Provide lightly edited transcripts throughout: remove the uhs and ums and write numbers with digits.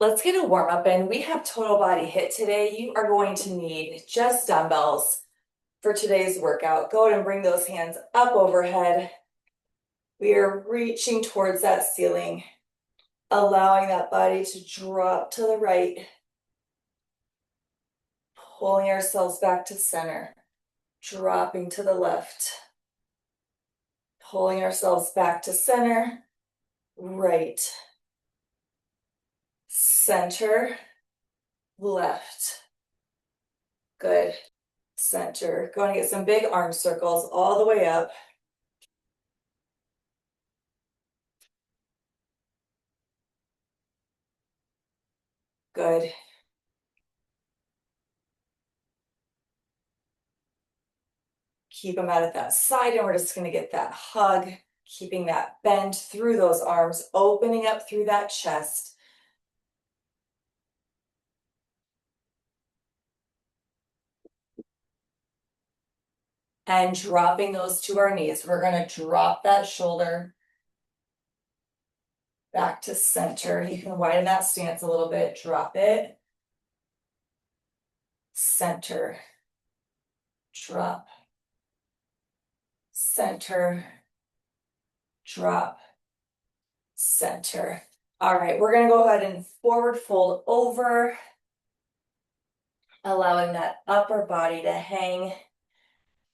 Let's get a warm up in. We have total body HIIT today. You are going to need just dumbbells for today's workout. Go ahead and bring those hands up overhead. We are reaching towards that ceiling, allowing that body to drop to the right, pulling ourselves back to center, dropping to the left, pulling ourselves back to center, right, center, left. Good. Center. Going to get some big arm circles all the way up. Good. Keep them out at that side, and we're just going to get that hug, keeping that bend through those arms, opening up through that chest. And dropping those to our knees. We're going to drop that shoulder back to center. You can widen that stance a little bit. Drop it. Center. Drop. Center. Drop. Center. All right, we're going to go ahead and forward fold over, allowing that upper body to hang,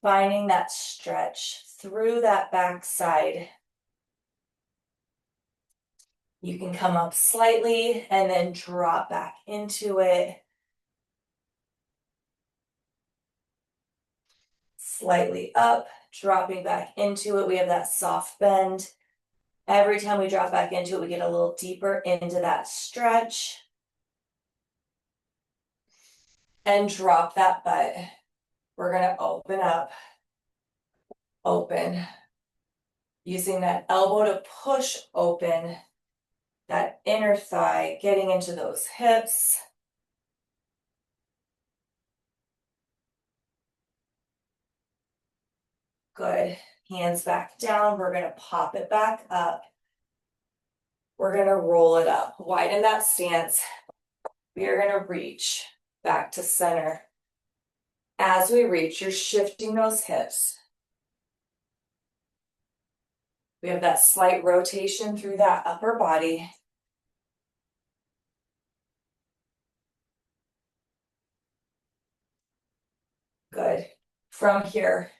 finding that stretch through that back side. You can come up slightly and then drop back into it. Slightly up, dropping back into it. We have that soft bend. Every time we drop back into it, we get a little deeper into that stretch. And drop that butt. We're going to open up. Open. Using that elbow to push open that inner thigh, getting into those hips. Good. Hands back down. We're going to pop it back up. We're going to roll it up. Widen that stance. We are going to reach back to center. As we reach, you're shifting those hips. We have that slight rotation through that upper body. Good. From here,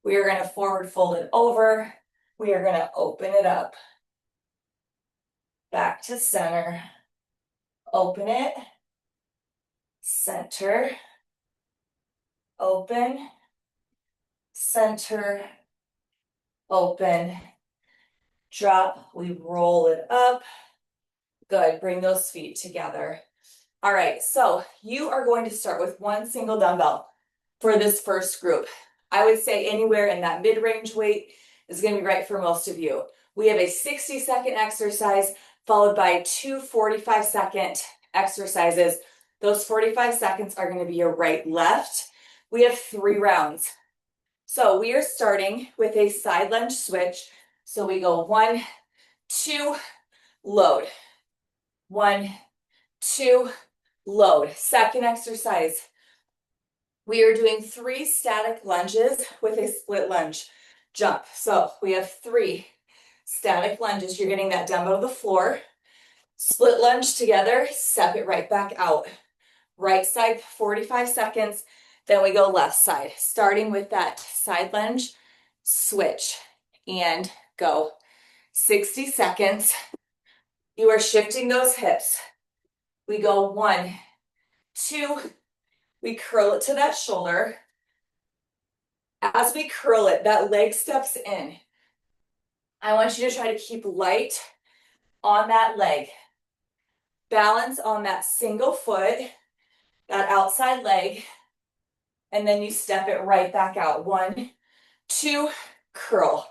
we are going to forward fold it over. We are going to open it up. Back to center. Open it. Center. Open. Center. Open. Drop. We roll it up. Good. Bring those feet together. All right, so you are going to start with one single dumbbell for this first group. I would say anywhere in that mid-range weight is going to be right for most of you. We have a 60-second exercise followed by two 45-second exercises. Those 45 seconds are going to be your right, left. We have 3 rounds. So we are starting with a side lunge switch. So we go 1, 2, load. 1, 2, load. Second exercise. We are doing 3 static lunges with a split lunge jump. So we have 3 static lunges. You're getting that dumbbell to the floor. Split lunge together, step it right back out. Right side, 45 seconds. Then we go left side, starting with that side lunge, switch, and go. 60 seconds. You are shifting those hips. We go 1, 2, we curl it to that shoulder. As we curl it, that leg steps in. I want you to try to keep light on that leg. Balance on that single foot, that outside leg, and then you step it right back out. 1, 2, curl.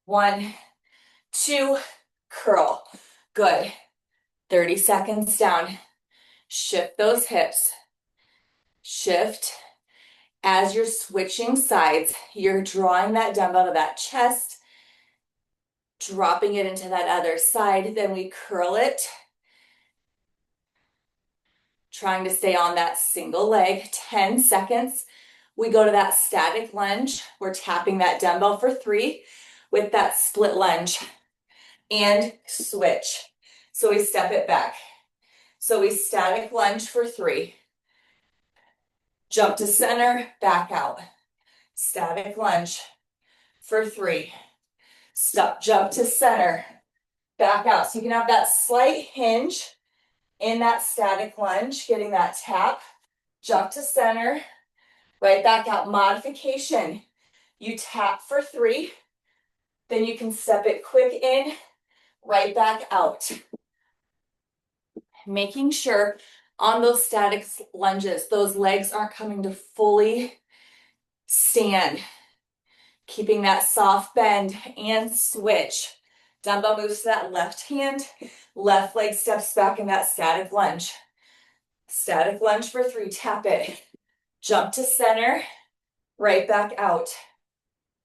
1, 2, curl. Good. 30 seconds down. Shift those hips. Shift. As you're switching sides, you're drawing that dumbbell to that chest, dropping it into that other side. Then we curl it trying to stay on that single leg, 10 seconds. We go to that static lunge. We're tapping that dumbbell for 3 with that split lunge and switch. So we step it back. So we static lunge for 3. Jump to center, back out. Static lunge for 3. Stop, jump to center, back out. So you can have that slight hinge in that static lunge, getting that tap, jump to center, right back out. Modification. You tap for 3, then you can step it quick in, right back out. Making sure on those static lunges, those legs aren't coming to fully stand. Keeping that soft bend and switch. Dumbbell moves to that left hand, left leg steps back in that static lunge. Static lunge for 3, tap it. Jump to center, right back out.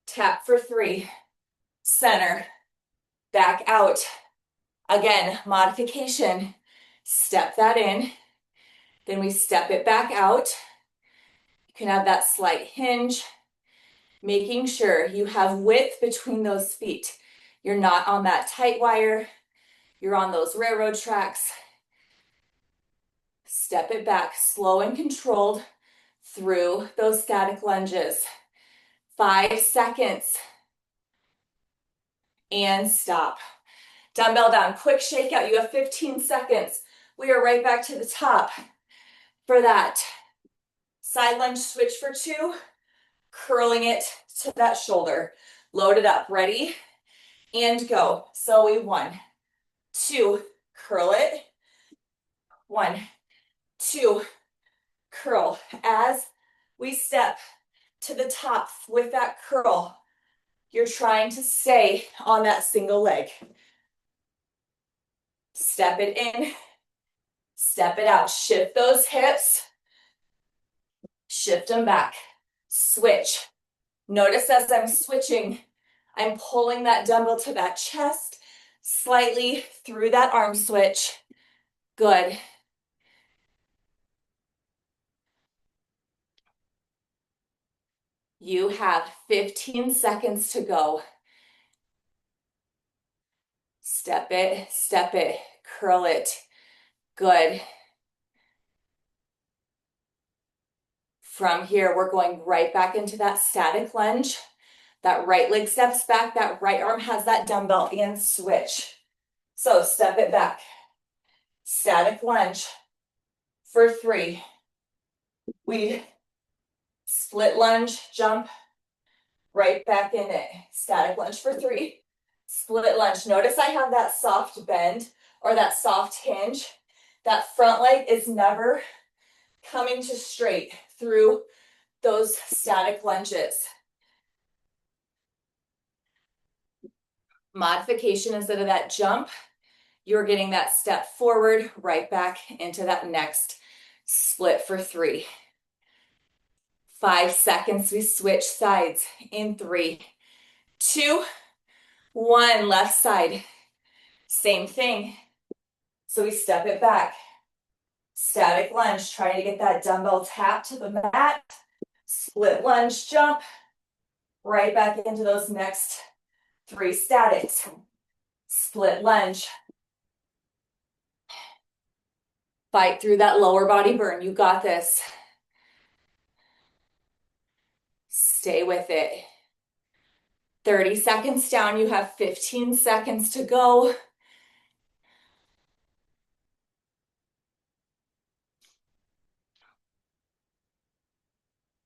Tap for 3, center, back out. Again, modification. Step that in, then we step it back out. You can have that slight hinge, making sure you have width between those feet. You're not on that tight wire, you're on those railroad tracks. Step it back, slow and controlled through those static lunges. 5 seconds. And stop. Dumbbell down, quick shakeout. You have 15 seconds. We are right back to the top for that. Side lunge switch for 2, curling it to that shoulder. Load it up, ready? And go. So we 1, 2, curl it. 1, 2, curl. As we step to the top with that curl, you're trying to stay on that single leg. Step it in, step it out. Shift those hips, shift them back. Switch. Notice as I'm switching, I'm pulling that dumbbell to that chest, slightly through that arm switch. Good. You have 15 seconds to go. Step it, curl it. Good. From here, we're going right back into that static lunge. That right leg steps back, that right arm has that dumbbell, and switch. So step it back. Static lunge for 3. We split lunge, jump, right back in it. Static lunge for 3. Split lunge. Notice I have that soft bend or that soft hinge. That front leg is never coming to straight through those static lunges. Modification, instead of that jump, you're getting that step forward, right back into that next split for 3. 5 seconds, we switch sides in 3, 2, 1, left side. Same thing. So we step it back. Static lunge, trying to get that dumbbell tap to the mat. Split lunge, jump, right back into those next 3 statics. Split lunge. Fight through that lower body burn. You got this. Stay with it. 30 seconds down. You have 15 seconds to go.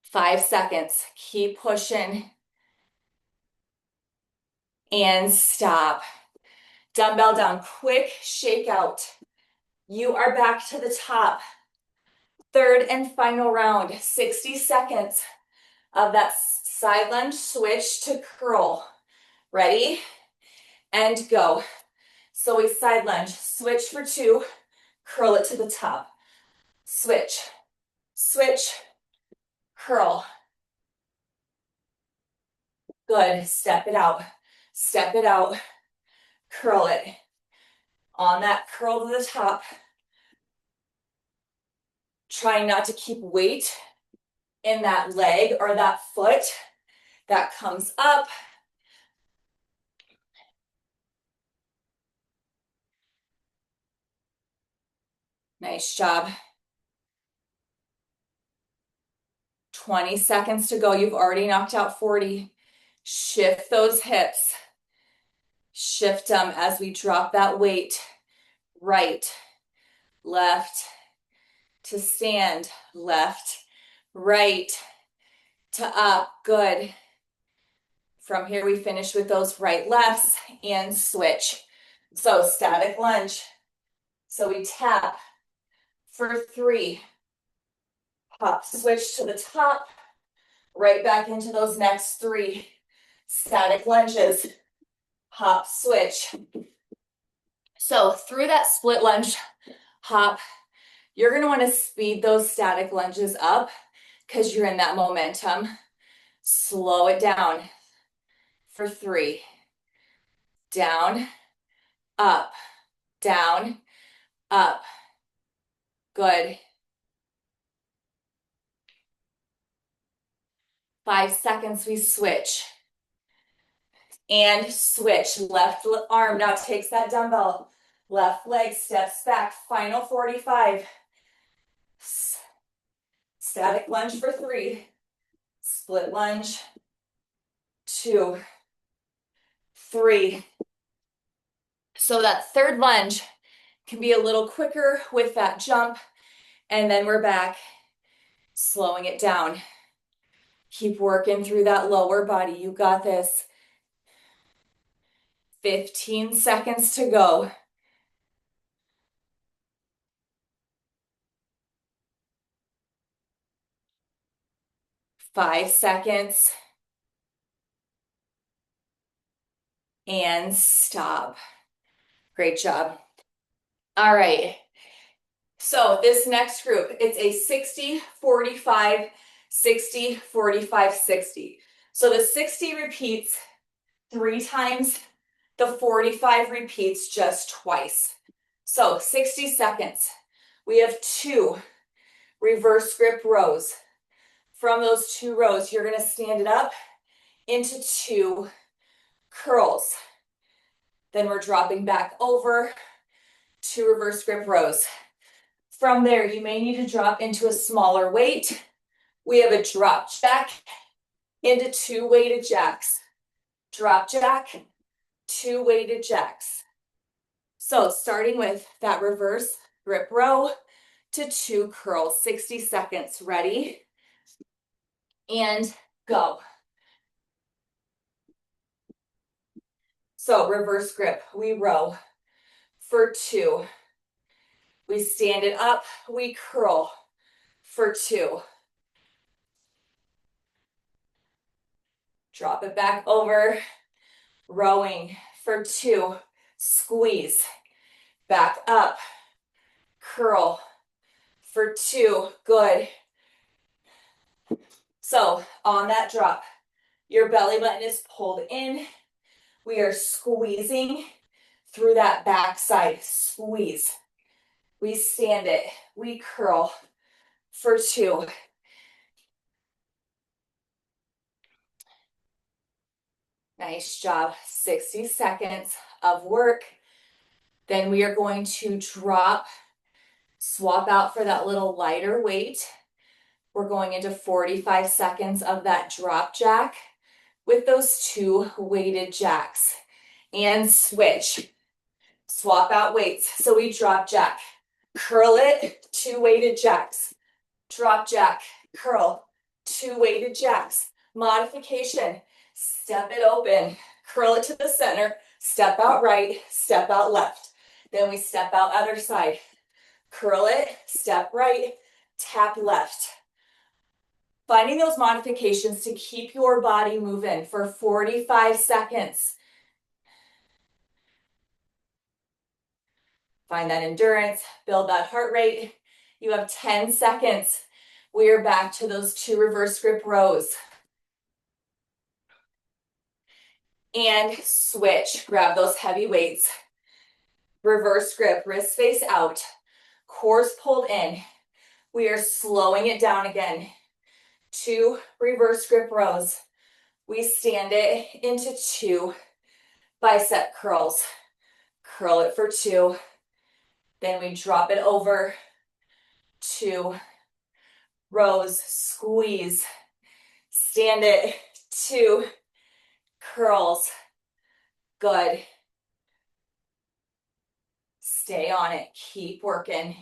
Five seconds. Keep pushing. And stop. Dumbbell down. Quick shakeout. You are back to the top. Third and final round. 60 seconds of that side lunge switch to curl. Ready? And go. So we side lunge, switch for 2, curl it to the top. Switch, switch, curl. Good. Step it out, curl it. On that curl to the top. Trying not to keep weight in that leg or that foot that comes up. Nice job. 20 seconds to go. You've already knocked out 40. Shift those hips. Shift them as we drop that weight. Right, left, to stand, left, right, to up. Good. From here, we finish with those right lefts and switch. So static lunge. So we tap for 3. Hop, switch to the top. Right back into those next 3. Static lunges. Hop, switch. So through that split lunge hop, you're going to want to speed those static lunges up because you're in that momentum. Slow it down for 3. Down, up, down, up. Good. 5 seconds, we switch. And switch. Left arm now takes that dumbbell. Left leg steps back. Final 45. Static lunge for 3. Split lunge. 2, 3. So that third lunge can be a little quicker with that jump. And then we're back, slowing it down. Keep working through that lower body. You got this. 15 seconds to go. 5 seconds. And stop. Great job. All right. So this next group, it's a 60, 45, 60, 45, 60. So the 60 repeats 3 times. The 45 repeats just twice. So 60 seconds. We have 2 reverse grip rows. From those 2 rows, you're going to stand it up into 2 curls. Then we're dropping back over 2 reverse grip rows. From there, you may need to drop into a smaller weight. We have a drop jack into 2 weighted jacks. Drop jack, 2 weighted jacks. So starting with that reverse grip row to 2 curls, 60 seconds. Ready? And go. So reverse grip, we row for 2. We stand it up, we curl for 2. Drop it back over, rowing for 2. Squeeze, back up, curl for 2. Good. So on that drop, your belly button is pulled in. We are squeezing through that backside. Squeeze. We stand it. We curl for 2. Nice job. 60 seconds of work. Then we are going to drop, swap out for that little lighter weight. We're going into 45 seconds of that drop jack with those 2 weighted jacks. And switch. Swap out weights. So we drop jack, curl it, 2 weighted jacks. Drop jack, curl, 2 weighted jacks. Modification, step it open, curl it to the center, step out right, step out left. Then we step out other side. Curl it, step right, tap left. Finding those modifications to keep your body moving for 45 seconds. Find that endurance, build that heart rate. You have 10 seconds. We are back to those 2 reverse grip rows. And switch, grab those heavy weights. Reverse grip, wrist face out, cores pulled in. We are slowing it down again. 2 reverse grip rows. We stand it into 2 bicep curls. Curl it for 2. Then we drop it over 2 rows. Squeeze. Stand it 2 curls. Good. Stay on it. Keep working.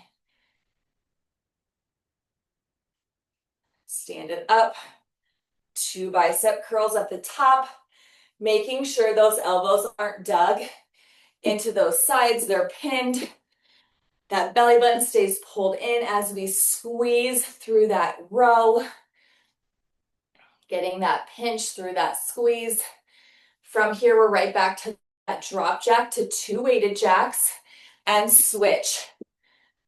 Stand it up. 2 bicep curls at the top, making sure those elbows aren't dug into those sides. They're pinned. That belly button stays pulled in as we squeeze through that row. Getting that pinch through that squeeze. From here, we're right back to that drop jack to 2 weighted jacks and switch.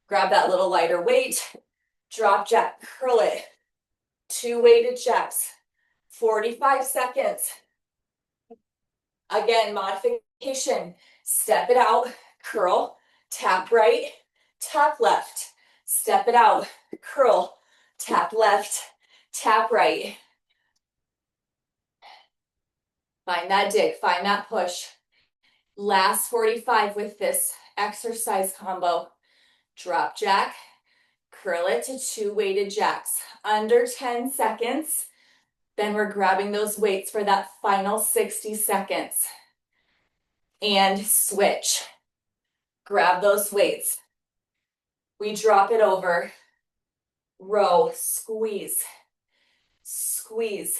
Grab that little lighter weight, drop jack, curl it. 2 weighted jacks, 45 seconds. Again, modification. Step it out, curl, tap right, tap left. Step it out, curl, tap left, tap right. Find that dig, find that push. Last 45 with this exercise combo. Drop jack, curl it to 2 weighted jacks. Under 10 seconds. Then we're grabbing those weights for that final 60 seconds. And switch. Grab those weights. We drop it over. Row, squeeze, squeeze.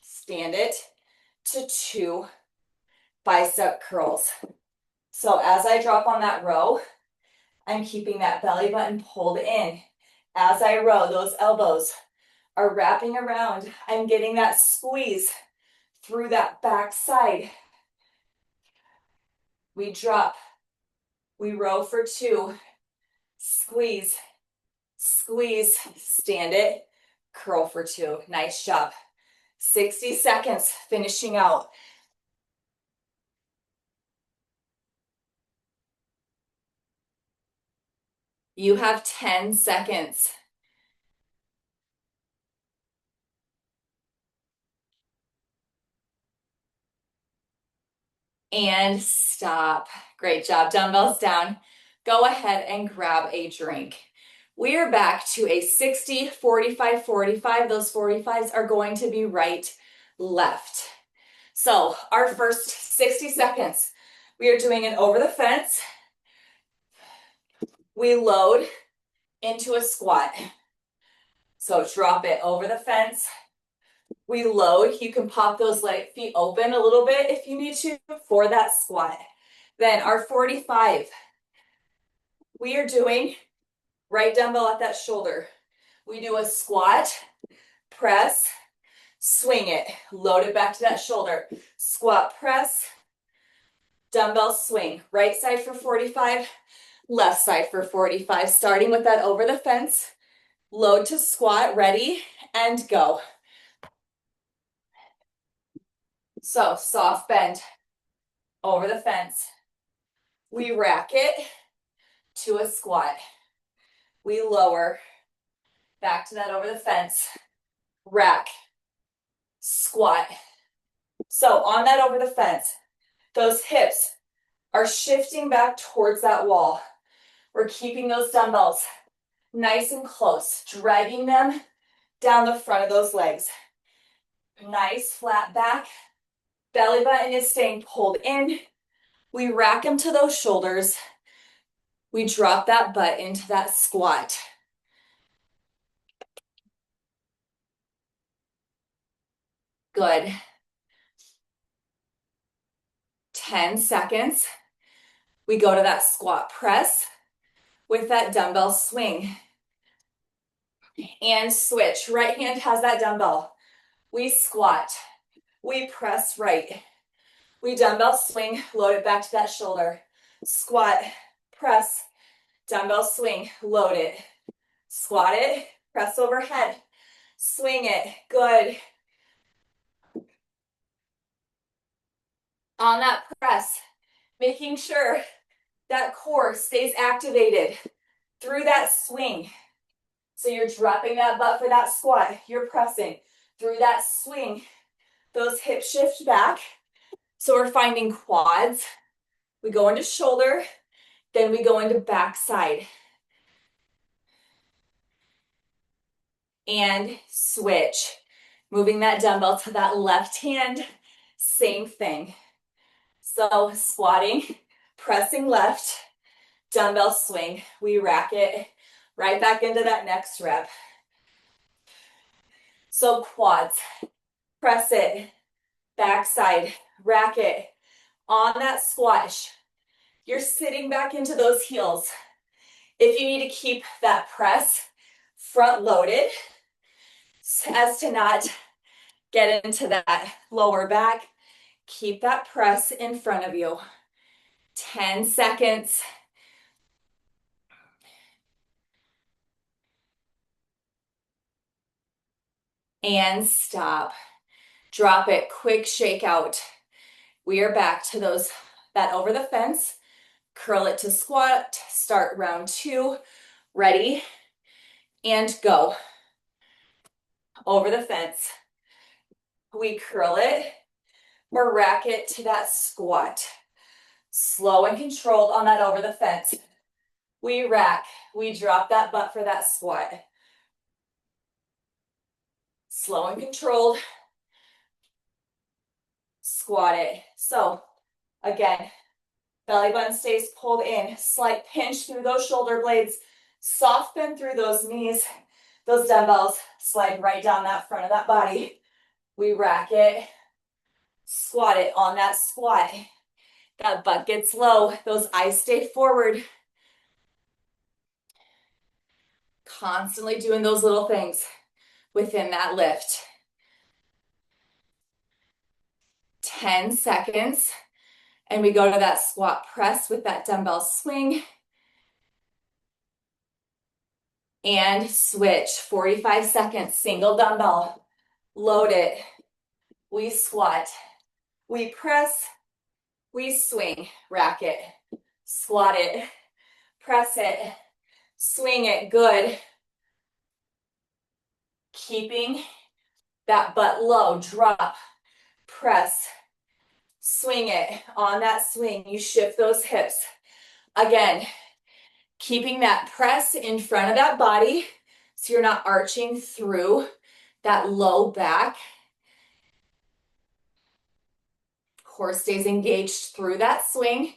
Stand it to 2 bicep curls. So as I drop on that row, I'm keeping that belly button pulled in. As I row, those elbows are wrapping around. I'm getting that squeeze through that back side. We drop. We row for 2. Squeeze, squeeze, stand it, curl for 2. Nice job. 60 seconds, finishing out. You have 10 seconds. And stop. Great job. Dumbbells down. Go ahead and grab a drink. We are back to a 60, 45, 45. Those 45s are going to be right, left. So our first 60 seconds, we are doing an over the fence. We load into a squat. So drop it over the fence. We load. You can pop those feet open a little bit if you need to for that squat. Then our 45, we are doing right dumbbell at that shoulder. We do a squat, press, swing it, load it back to that shoulder. Squat, press, dumbbell swing. Right side for 45, left side for 45. Starting with that over the fence. Load to squat, ready, and go. So soft bend, over the fence. We rack it to a squat. We lower, back to that over the fence, rack, squat. So on that over the fence, those hips are shifting back towards that wall. We're keeping those dumbbells nice and close, dragging them down the front of those legs. Nice flat back. Belly button is staying pulled in. We rack them to those shoulders. We drop that butt into that squat. Good. 10 seconds. We go to that squat press with that dumbbell swing. And switch. Right hand has that dumbbell. We squat. We press right. We dumbbell swing, load it back to that shoulder. Squat, press, dumbbell swing, load it. Squat it, press overhead. Swing it, good. On that press, making sure that core stays activated through that swing. So you're dropping that butt for that squat. You're pressing through that swing. Those hips shift back. So we're finding quads. We go into shoulder, then we go into backside. And switch. Moving that dumbbell to that left hand, same thing. So squatting, pressing left, dumbbell swing. We rack it right back into that next rep. So quads, press it, backside, rack it. On that squash, you're sitting back into those heels. If you need to keep that press front loaded as to not get into that lower back, keep that press in front of you. 10 seconds. And stop. Drop it, quick shake out. We are back to that over the fence. Curl it to squat, start round 2. Ready, and go. Over the fence. We curl it or rack it to that squat. Slow and controlled on that over the fence. We rack, we drop that butt for that squat. Slow and controlled. Squat it. So again, belly button stays pulled in. Slight pinch through those shoulder blades. Soft bend through those knees. Those dumbbells slide right down that front of that body. We rack it. Squat it on that squat. That butt gets low. Those eyes stay forward. Constantly doing those little things within that lift. 10 seconds. And we go to that squat press with that dumbbell swing. And switch. 45 seconds. Single dumbbell. Load it. We squat. We press. We swing. Rack it. Squat it. Press it. Swing it. Good. Keeping that butt low. Drop. Press. Swing it. On that swing, you shift those hips. Again, keeping that press in front of that body so you're not arching through that low back. Core stays engaged through that swing.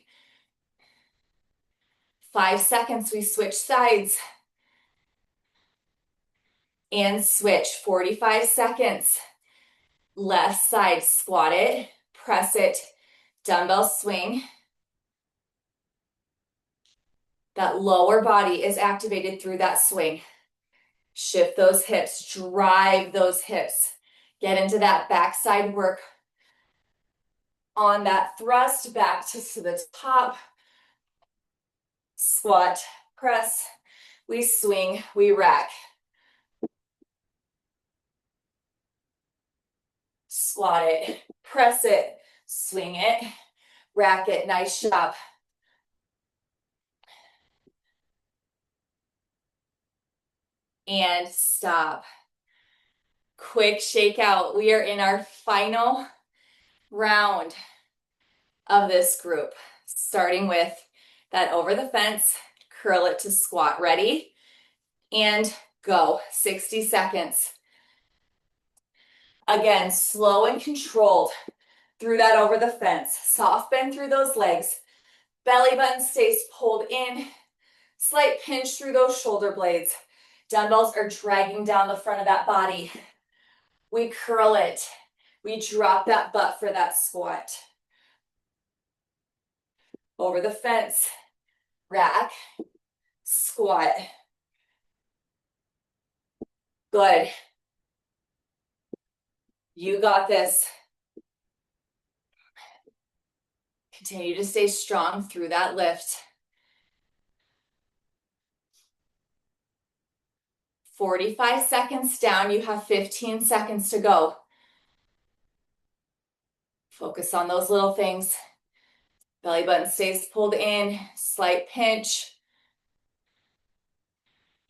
5 seconds, we switch sides. And switch, 45 seconds. Left side, squat it, press it, dumbbell swing. That lower body is activated through that swing. Shift those hips, drive those hips. Get into that backside work. On that thrust, back to the top. Squat, press, we swing, we rack. Squat it, press it, swing it, rack it, nice job. And stop. Quick shake out. We are in our final round of this group, starting with that over the fence, curl it to squat. Ready? And go. 60 seconds. Again, slow and controlled through that over the fence. Soft bend through those legs. Belly button stays pulled in. Slight pinch through those shoulder blades. Dumbbells are dragging down the front of that body. We curl it. We drop that butt for that squat. Over the fence. Rack. Squat. Good. You got this. Continue to stay strong through that lift. 45 seconds down. You have 15 seconds to go. Focus on those little things. Belly button stays pulled in. Slight pinch.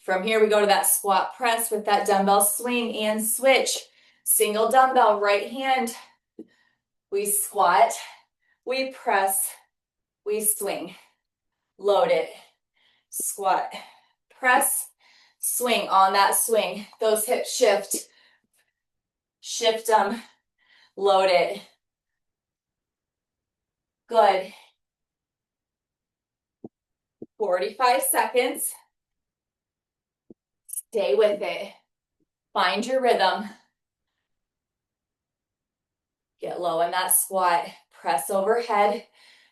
From here, we go to that squat press with that dumbbell swing and switch. Single dumbbell, right hand. We squat, we press, we swing. Load it. Squat, press, swing. On that swing, those hips shift. Shift them. Load it. Good. 45 seconds. Stay with it. Find your rhythm. Get low in that squat. Press overhead.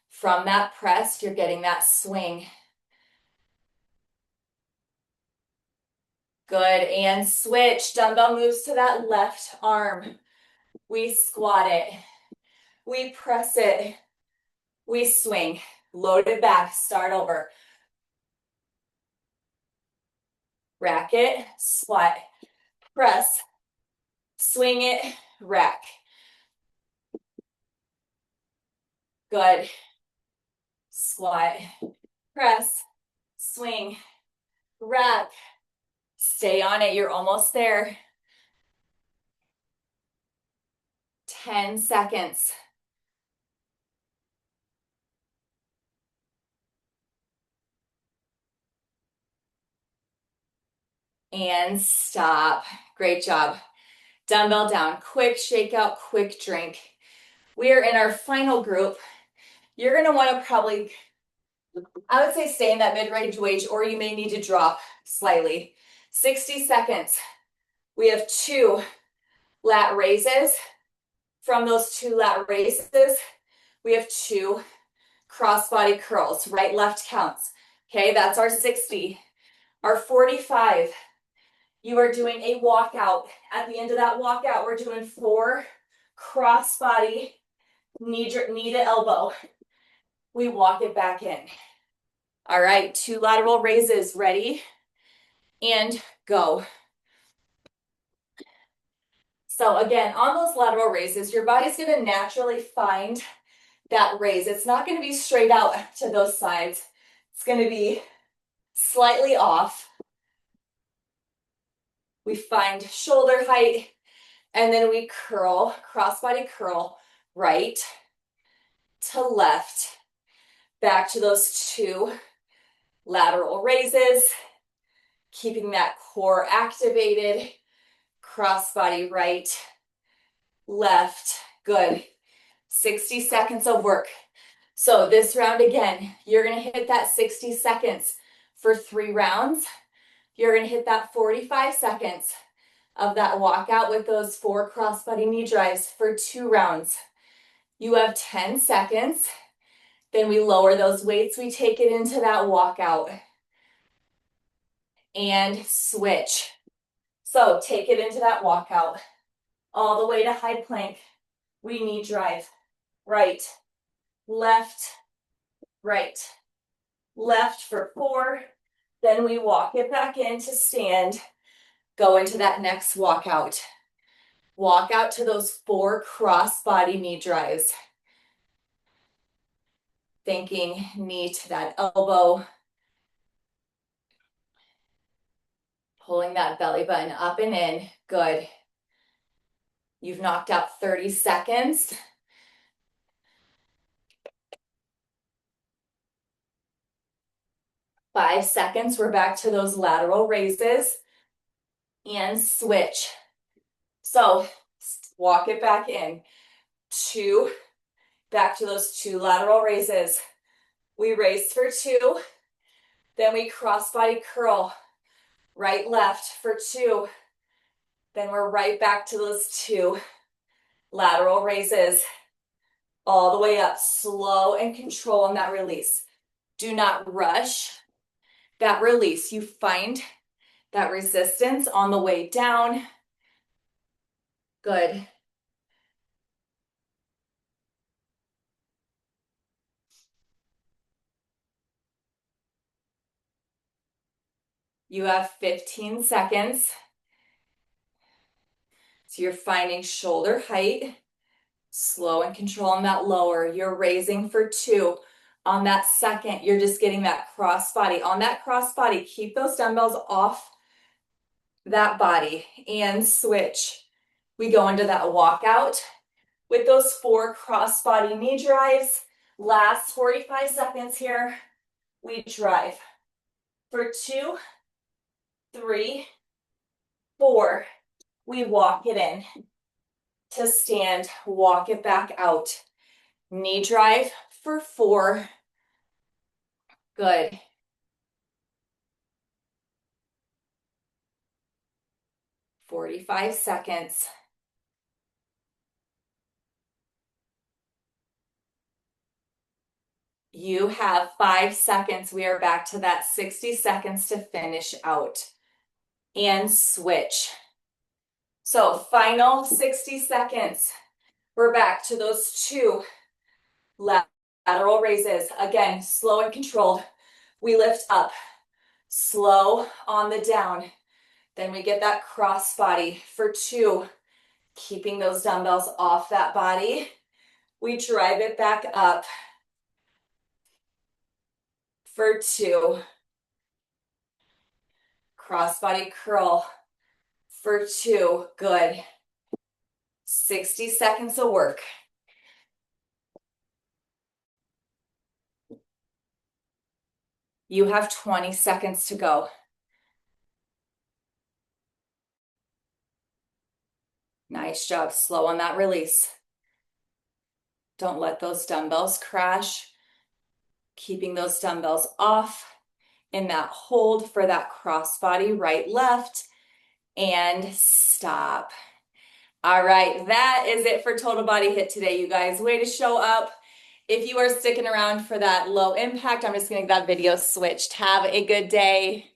From that press, you're getting that swing. Good, and switch. Dumbbell moves to that left arm. We squat it. We press it. We swing. Load it back. Start over. Rack it. Squat. Press. Swing it. Rack. Good. Squat. Press. Swing. Rack. Stay on it. You're almost there. 10 seconds. And stop. Great job. Dumbbell down. Quick shakeout, quick drink. We are in our final group. You're going to want to probably, I would say, stay in that mid-range weight, or you may need to drop slightly. 60 seconds. We have 2 lat raises. From those 2 lat raises, we have 2 crossbody curls, right, left counts. Okay, that's our 60. Our 45, you are doing a walkout. At the end of that walkout, we're doing 4 crossbody knee to elbow. We walk it back in. All right, 2 lateral raises. Ready? And go. So again, on those lateral raises, your body's going to naturally find that raise. It's not going to be straight out to those sides. It's going to be slightly off. We find shoulder height, and then we curl, crossbody curl, right to left, back to those 2 lateral raises, keeping that core activated, crossbody right, left, good. 60 seconds of work. So this round again, you're gonna hit that 60 seconds for 3 rounds. You're gonna hit that 45 seconds of that walkout with those 4 crossbody knee drives for 2 rounds. You have 10 seconds. Then we lower those weights. We take it into that walkout. And switch. So take it into that walkout. All the way to high plank. We knee drive. Right, left, right, left for 4. Then we walk it back into stand. Go into that next walkout. Walk out to those 4 cross-body knee drives. Thinking knee to that elbow. Pulling that belly button up and in. Good. You've knocked out 30 seconds. 5 seconds. We're back to those lateral raises. And switch. So walk it back in. 2. Back to those 2 lateral raises. We raise for 2. Then we crossbody curl. Right, left for 2. Then we're right back to those 2 lateral raises. All the way up. Slow and control in that release. Do not rush that release. You find that resistance on the way down. Good. You have 15 seconds. So you're finding shoulder height, slow and control on that lower. You're raising for 2. On that second, you're just getting that cross body. On that cross body, keep those dumbbells off that body and switch. We go into that walkout with those 4 cross body knee drives. Last 45 seconds here. We drive for 2, 3, 4. We walk it in to stand, walk it back out. Knee drive for 4. Good. "45 seconds. You have 5 seconds. We are back to that 60 seconds to finish out. And switch. So final 60 seconds. We're back to those 2 lateral raises. Again, slow and controlled. We lift up, slow on the down. Then we get that cross body for 2, keeping those dumbbells off that body. We drive it back up for 2. Cross body curl for 2. Good. 60 seconds of work. You have 20 seconds to go. Nice job. Slow on that release. Don't let those dumbbells crash. Keeping those dumbbells off in that hold for that crossbody, right, left, and stop. All right, that is it for total body HIIT today, you guys. Way to show up. If you are sticking around for that low impact, I'm just gonna get that video switched. Have a good day.